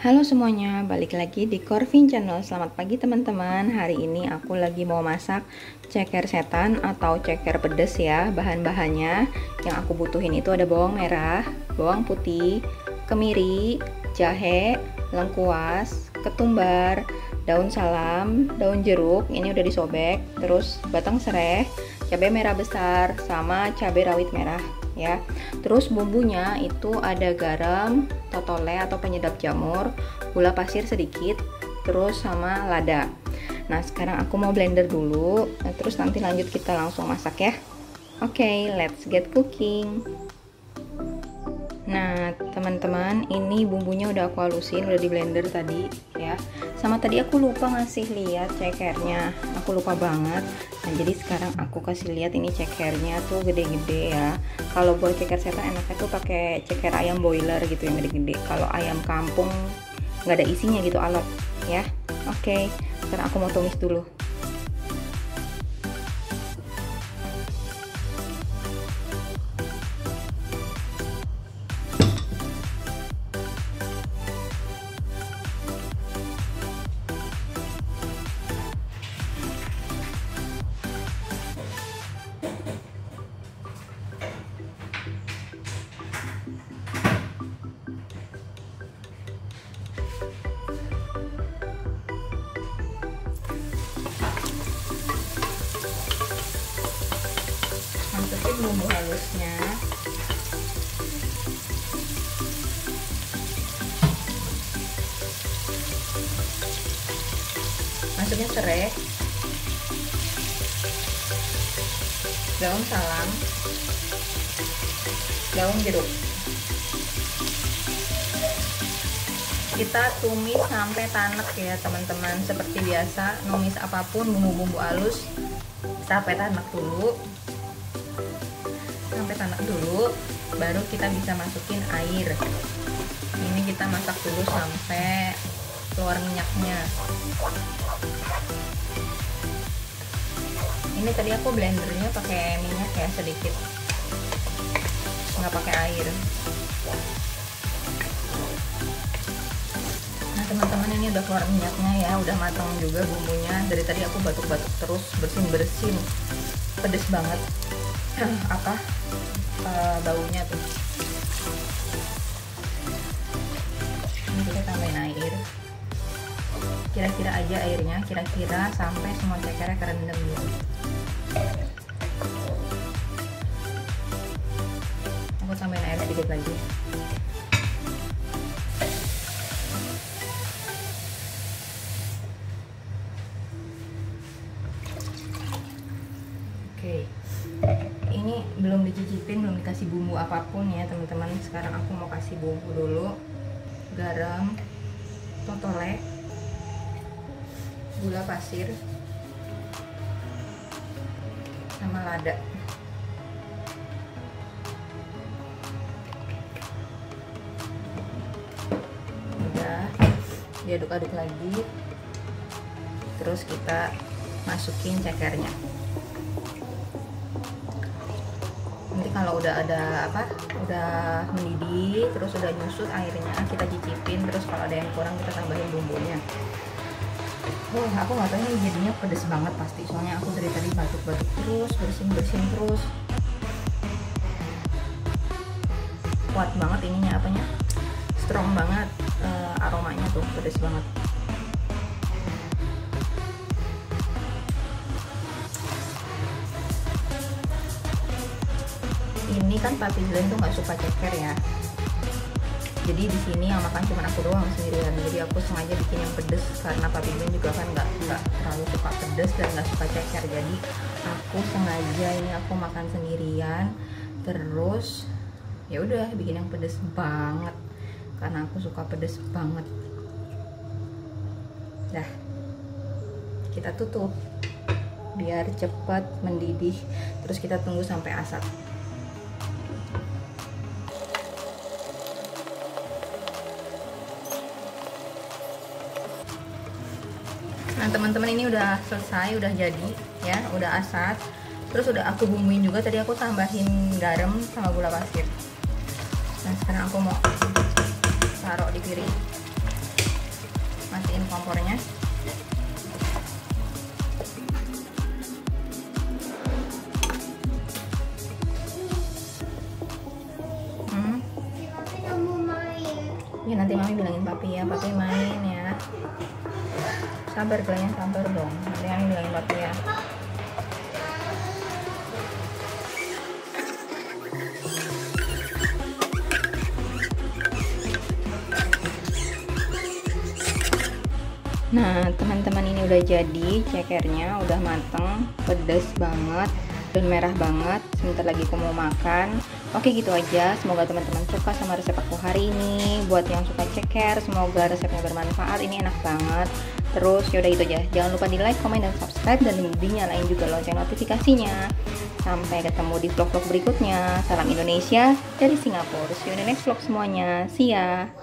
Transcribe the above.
Halo semuanya, balik lagi di Corvin Channel. Selamat pagi teman-teman. Hari ini aku lagi mau masak ceker setan atau ceker pedes ya. Bahan-bahannya yang aku butuhin itu ada bawang merah, bawang putih, kemiri, jahe, lengkuas, ketumbar, daun salam, daun jeruk, ini udah disobek, terus batang serai, cabai merah besar, sama cabai rawit merah ya. Terus bumbunya itu ada garam, totole atau penyedap jamur, gula pasir sedikit, terus sama lada. Nah, sekarang aku mau blender dulu, terus nanti lanjut kita langsung masak ya. Oke, let's get cooking. Nah, teman-teman, ini bumbunya udah aku halusin, udah di blender tadi ya. Sama tadi aku lupa ngasih lihat cekernya, aku lupa banget. Nah, jadi sekarang aku kasih lihat ini cekernya tuh gede-gede ya. Kalau buat ceker setan enaknya tuh pakai ceker ayam boiler gitu yang gede-gede. Kalau ayam kampung nggak ada isinya gitu alot ya. Oke, sekarang aku mau tumis dulu. Masukin bumbu halusnya, masukin serai, daun salam, daun jeruk. Kita tumis sampai tanek ya teman-teman. Seperti biasa, numis apapun bumbu-bumbu halus sampai tanek dulu. Sampai tanek dulu, baru kita bisa masukin air. Ini kita masak dulu sampai keluar minyaknya. Ini tadi aku blendernya pakai minyak ya sedikit, nggak pakai air. Nah teman-teman, ini udah keluar minyaknya ya, udah matang juga bumbunya. Dari tadi aku batuk-batuk terus, bersin-bersin, pedes banget baunya tuh. Ini kita tambahin air, kira-kira aja airnya, kira-kira sampai semua cekernya kerendam gitu. Aku tambahin air sedikit lagi. Oke, ini belum dicicipin, belum dikasih bumbu apapun ya teman-teman. Sekarang aku mau kasih bumbu dulu. Garam, totole, gula pasir, sama lada. Udah, diaduk-aduk lagi. Terus kita masukin cekernya. Nanti kalau udah ada udah mendidih, terus udah nyusut airnya, kita cicipin. Terus kalau ada yang kurang kita tambahin bumbunya. Aku nggak tahu ini jadinya pedes banget pasti, soalnya aku dari tadi batuk-batuk terus, bersin-bersin terus. Kuat banget ininya, strong banget aromanya tuh, pedes banget. Ini kan Papi Glenn tuh nggak suka ceker ya, jadi di sini yang makan cuma aku doang sendirian. Jadi aku sengaja bikin yang pedes karena Papi Glenn juga kan nggak terlalu suka pedes dan nggak suka ceker. Jadi aku sengaja ini aku makan sendirian, terus ya udah bikin yang pedes banget karena aku suka pedes banget. Dah, kita tutup biar cepat mendidih, terus kita tunggu sampai asat. Nah teman-teman, ini udah selesai, udah jadi ya, udah asat. Terus udah aku bumbuin juga, tadi aku tambahin garam sama gula pasir. Nah sekarang aku mau taruh di piring. Matiin kompornya. Ya nanti mami bilangin papi ya, papi main ya. Sabar kalian, sabar dong. Nanti mami bilangin papi ya. Nah teman-teman, ini udah jadi cekernya, udah mateng, pedes banget dan merah banget. Sebentar lagi aku mau makan. Oke gitu aja, semoga teman-teman suka sama resep aku hari ini. Buat yang suka ceker, semoga resepnya bermanfaat. Ini enak banget. Terus yaudah gitu aja, jangan lupa di like, komen, dan subscribe, dan dinyalain juga lonceng notifikasinya. Sampai ketemu di vlog-vlog berikutnya. Salam Indonesia dari Singapura. See you in the next vlog semuanya. See ya.